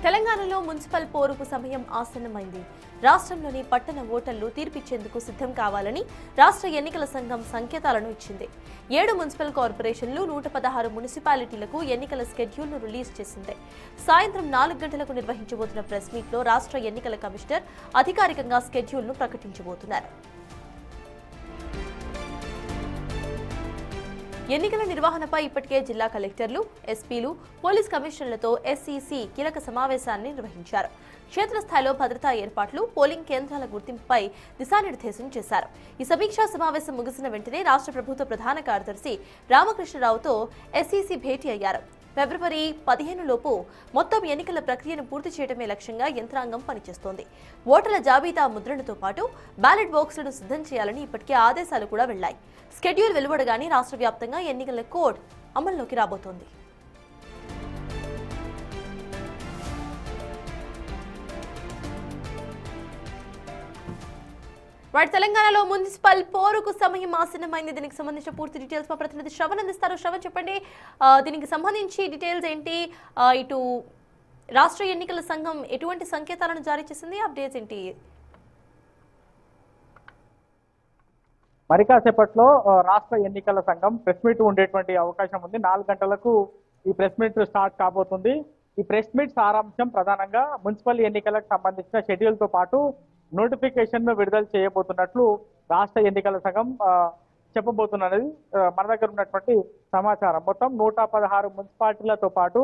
తెలంగాణలో మున్సిపల్ పోరుకు సమయం ఆసన్నమైంది. రాష్ట్రంలోని పట్టణ ఓటర్లు తీర్పిచ్చేందుకు సిద్ధం కావాలని రాష్ట్ర ఎన్నికల సంఘం సంకేతాలను ఇచ్చింది. 7 మున్సిపల్ కార్పొరేషన్లు 116 మున్సిపాలిటీలకు ఎన్నికల స్కెడ్యూల్ను రిలీజ్ చేసింది. సాయంత్రం 4 గంటలకు నిర్వహించబోతున్న ప్రెస్ మీట్లో రాష్ట్ర ఎన్నికల కమిషనర్ అధికారికంగా స్కెడ్యూల్ను ప్రకటించబోతున్నారు. ఎన్నికల నిర్వహణపై ఇప్పటికే జిల్లా కలెక్టర్లు, ఎస్పీలు, పోలీస్ కమిషనర్లతో ఎస్ఈసీ కీలక సమావేశాన్ని నిర్వహించారు. క్షేత్రస్థాయిలో భద్రతా ఏర్పాట్లు, పోలింగ్ కేంద్రాల గుర్తింపుపై దిశానిర్దేశం చేశారు. ఈ సమీక్షా సమావేశం ముగిసిన వెంటనే రాష్ట్ర ప్రభుత్వ ప్రధాన కార్యదర్శి రామకృష్ణరావుతో ఎస్ఈసీ భేటీ అయ్యారు. ఫిబ్రవరి 15 లోపు మొత్తం ఎన్నికల ప్రక్రియను పూర్తి చేయడమే లక్ష్యంగా యంత్రాంగం పనిచేస్తోంది. ఓటర్ల జాబితా ముద్రణతో పాటు బ్యాలెట్ బాక్సులను సిద్ధం చేయాలని ఇప్పటికే ఆదేశాలు కూడా వెళ్లాయి. స్కెడ్యూల్ వెలువడగానే రాష్ట్ర వ్యాప్తంగా ఎన్నికల కోడ్ అమల్లోకి రాబోతోంది. తెలంగాణలో మున్సిపల్ పోరుకు సమయం ఆసన్నమైంది. దీనికి సంబంధించిన పూర్తి డీటెయిల్స్ మా ప్రతినిధి శ్రవణ్ అందిస్తారు. శ్రవణ్, చెప్పండి, దీనికి సంబంధించి డీటెయిల్స్ ఏంటి? ఇటు రాష్ట్ర ఎన్నికల సంఘం ఎటువంటి సంకేతాలను జారీ చేసింది? అప్డేట్స్ ఏంటి? మరి కాసేపట్లో రాష్ట్ర ఎన్నికల సంఘం ప్రెస్ మీట్ ఉండేటువంటి అవకాశం ఉంది. 4 గంటలకు ఈ ప్రెస్ మీట్ స్టార్ట్ కాబోతుంది. ఈ ప్రెస్ మీట్ సారాంశం ప్రధానంగా మున్సిపల్ ఎన్నికలకు సంబంధించిన షెడ్యూల్తో పాటు నోటిఫికేషన్ విడుదల చేయబోతున్నట్లు రాష్ట్ర ఎన్నికల సంఘం చెప్పబోతున్నది మన దగ్గర ఉన్నటువంటి సమాచారం. మొత్తం 116 మున్సిపాలిటీలతో పాటు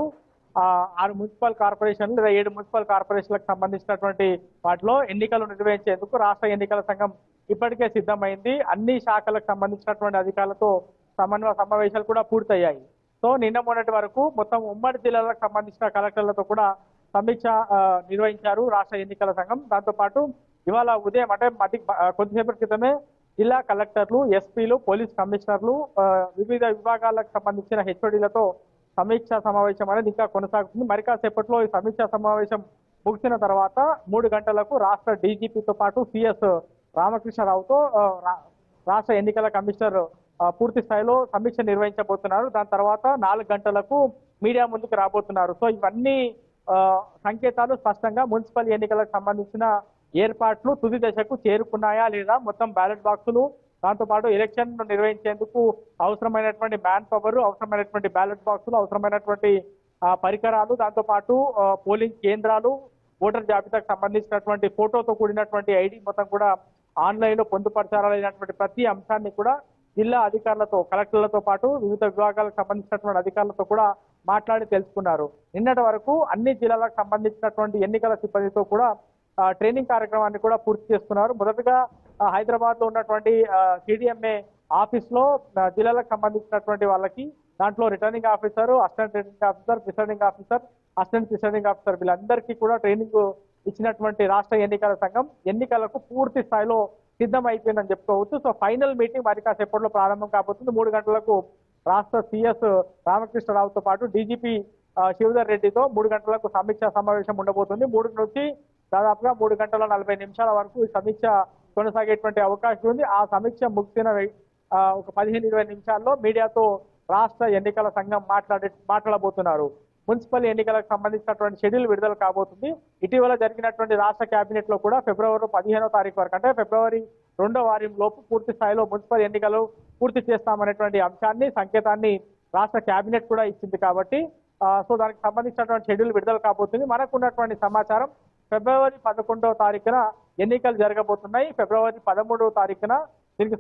6 మున్సిపల్ కార్పొరేషన్లు లేదా 7 మున్సిపల్ కార్పొరేషన్లకు సంబంధించినటువంటి వాటిలో ఎన్నికలు నిర్వహించేందుకు రాష్ట్ర ఎన్నికల సంఘం ఇప్పటికే సిద్ధమైంది. అన్ని శాఖలకు సంబంధించినటువంటి అధికారులతో సమన్వయ సమావేశాలు కూడా పూర్తయ్యాయి. సో నిన్న మొన్నటి వరకు మొత్తం ఉమ్మడి జిల్లాలకు సంబంధించిన కలెక్టర్లతో కూడా సమీక్ష నిర్వహించారు రాష్ట్ర ఎన్నికల సంఘం. దాంతోపాటు ఇవాళ ఉదయం అంటే కొద్దిసేపటి క్రితమే జిల్లా కలెక్టర్లు, ఎస్పీలు, పోలీస్ కమిషనర్లు, వివిధ విభాగాలకు సంబంధించిన హెచ్ఓడీలతో సమీక్షా సమావేశం అనేది ఇంకా కొనసాగుతుంది. మరి కాసేపట్లో ఈ సమీక్షా సమావేశం ముగిసిన తర్వాత 3 గంటలకు రాష్ట్ర డీజీపీతో పాటు సిఎస్ రామకృష్ణరావుతో రాష్ట్ర ఎన్నికల కమిషనర్ పూర్తి స్థాయిలో సమీక్ష నిర్వహించబోతున్నారు. దాని తర్వాత 4 గంటలకు మీడియా ముందుకు రాబోతున్నారు. సో ఇవన్నీ సంకేతాలు స్పష్టంగా మున్సిపల్ ఎన్నికలకు సంబంధించిన ఏర్పాట్లు తుది దశకు చేరుకున్నాయా లేదా, మొత్తం బ్యాలెట్ బాక్సులు, దాంతోపాటు ఎలక్షన్ నిర్వహించేందుకు అవసరమైనటువంటి మ్యాన్ పవర్, అవసరమైనటువంటి బ్యాలెట్ బాక్సులు, అవసరమైనటువంటి పరికరాలు, దాంతోపాటు పోలింగ్ కేంద్రాలు, ఓటర్ జాబితాకు సంబంధించినటువంటి ఫోటోతో కూడినటువంటి ఐడి మొత్తం కూడా ఆన్లైన్లో పొందుపరచాలనేటువంటి ప్రతి అంశాన్ని కూడా జిల్లా అధికారులతో, కలెక్టర్లతో పాటు వివిధ విభాగాలకు సంబంధించినటువంటి అధికారులతో కూడా మాట్లాడి తెలుసుకున్నారు. నిన్నటి వరకు అన్ని జిల్లాలకు సంబంధించినటువంటి ఎన్నికల సిబ్బందితో కూడా ట్రైనింగ్ కార్యక్రమాన్ని కూడా పూర్తి చేస్తున్నారు. మొదటగా హైదరాబాద్ లో ఉన్నటువంటి సిడిఎంఏ ఆఫీస్ లో జిల్లాలకు సంబంధించినటువంటి వాళ్ళకి దాంట్లో returning officer, assistant returning officer, presiding officer, assistant presiding officer వీళ్ళందరికీ కూడా ట్రైనింగ్ ఇచ్చినటువంటి రాష్ట్ర ఎన్నికల సంఘం ఎన్నికలకు పూర్తి స్థాయిలో సిద్ధం అయిపోయిందని చెప్పుకోవచ్చు. సో ఫైనల్ మీటింగ్ మరి కాసేపట్లో ప్రారంభం కాబోతుంది. 3 గంటలకు రాష్ట్ర సిఎస్ రామకృష్ణరావుతో పాటు డీజీపీ శివధర్ రెడ్డితో 3 గంటలకు సమీక్షా సమావేశం ఉండబోతుంది. 3 నుంచి దాదాపుగా 3 గంటల 40 నిమిషాల వరకు ఈ సమీక్ష కొనసాగేటువంటి అవకాశం ఉంది. ఆ సమీక్ష ముగిసిన ఒక 15-20 నిమిషాల్లో మీడియాతో రాష్ట్ర ఎన్నికల సంఘం మాట్లాడబోతున్నారు. మున్సిపల్ ఎన్నికలకు సంబంధించినటువంటి షెడ్యూల్ విడుదల కాబోతుంది. ఇటీవల జరిగినటువంటి రాష్ట్ర కేబినెట్ లో కూడా ఫిబ్రవరి 15వ తారీఖు వరకు అంటే ఫిబ్రవరి 2వ వారం లోపు పూర్తి స్థాయిలో మున్సిపల్ ఎన్నికలు పూర్తి చేస్తామనేటువంటి అంశాన్ని, సంకేతాన్ని రాష్ట్ర కేబినెట్ కూడా ఇచ్చింది. కాబట్టి సో దానికి సంబంధించినటువంటి షెడ్యూల్ విడుదల కాబోతుంది. మనకున్నటువంటి సమాచారం ఫిబ్రవరి 11వ తారీఖున ఎన్నికలు జరగబోతున్నాయి. ఫిబ్రవరి 13వ తారీఖున దీనికి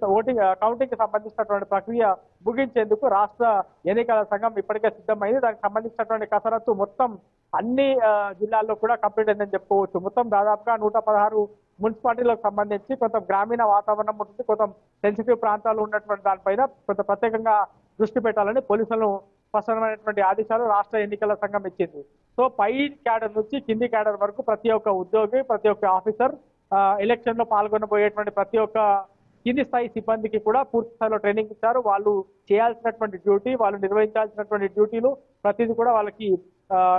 కౌంటింగ్ కి సంబంధించినటువంటి ప్రక్రియ ముగించేందుకు రాష్ట్ర ఎన్నికల సంఘం ఇప్పటికే సిద్ధమైంది. దానికి సంబంధించినటువంటి కసరత్తు మొత్తం అన్ని జిల్లాల్లో కూడా కంప్లీట్ అయిందని చెప్పుకోవచ్చు. మొత్తం దాదాపుగా 116 మున్సిపాలిటీలకు సంబంధించి కొంత గ్రామీణ వాతావరణం ఉంటుంది, కొంత సెన్సిటివ్ ప్రాంతాలు ఉన్నటువంటి దానిపైన కొంత ప్రత్యేకంగా దృష్టి పెట్టాలని పోలీసులను స్పష్టమైనటువంటి ఆదేశాలు రాష్ట్ర ఎన్నికల సంఘం ఇచ్చింది. సో పై క్యాడర్ నుంచి కింది క్యాడర్ వరకు ప్రతి ఒక్క ఉద్యోగి, ప్రతి ఒక్క ఆఫీసర్, ఎలక్షన్ లో పాల్గొనబోయేటువంటి ప్రతి ఒక్క కింది స్థాయి సిబ్బందికి కూడా పూర్తి స్థాయిలో ట్రైనింగ్ ఇచ్చారు. వాళ్ళు చేయాల్సినటువంటి డ్యూటీ, వాళ్ళు నిర్వహించాల్సినటువంటి డ్యూటీలు ప్రతిదీ కూడా వాళ్ళకి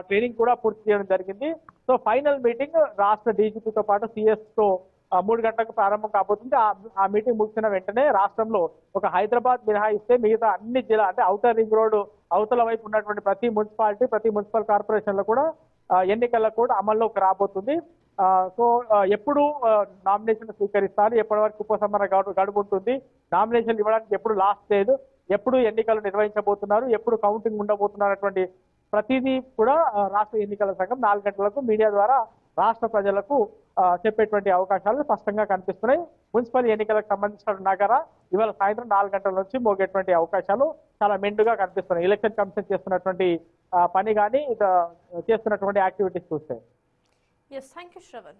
ట్రైనింగ్ కూడా పూర్తి చేయడం జరిగింది. సో ఫైనల్ మీటింగ్ రాష్ట్ర డీజీపీతో పాటు సిఎస్ తో 3 గంటలకు ప్రారంభం కాబోతుంది. ఆ మీటింగ్ ముగిసిన వెంటనే రాష్ట్రంలో ఒక హైదరాబాద్ మినహాయిస్తే మిగతా అన్ని జిల్లా అంటే ఔటర్ రింగ్ రోడ్ అవతల వైపు ఉన్నటువంటి ప్రతి మున్సిపాలిటీ, ప్రతి మున్సిపల్ కార్పొరేషన్ లో కూడా ఎన్నికల కూడా అమల్లోకి రాబోతుంది. సో ఎప్పుడు నామినేషన్ స్వీకరిస్తారు, ఎప్పటి వరకు ఉపసంహరణ గడువు ఉంటుంది, నామినేషన్ ఇవ్వడానికి ఎప్పుడు లాస్ట్ లేదు, ఎప్పుడు ఎన్నికలు నిర్వహించబోతున్నారు, ఎప్పుడు కౌంటింగ్ ఉండబోతున్నారు అటువంటి ప్రతిదీ కూడా రాష్ట్ర ఎన్నికల సంఘం 4 గంటలకు మీడియా ద్వారా రాష్ట్ర ప్రజలకు చెప్పేటువంటి అవకాశాలు స్పష్టంగా కనిపిస్తున్నాయి. మున్సిపల్ ఎన్నికలకు సంబంధించిన నగర ఇవాళ సాయంత్రం 4 గంటల నుంచి మోగేటువంటి అవకాశాలు చాలా మెండుగా కనిపిస్తున్నాయి. ఎలక్షన్ కమిషన్ చేస్తున్నటువంటి పని కానీ చేస్తున్నటువంటి యాక్టివిటీస్ చూస్తే. Yes, thank you, Shravan.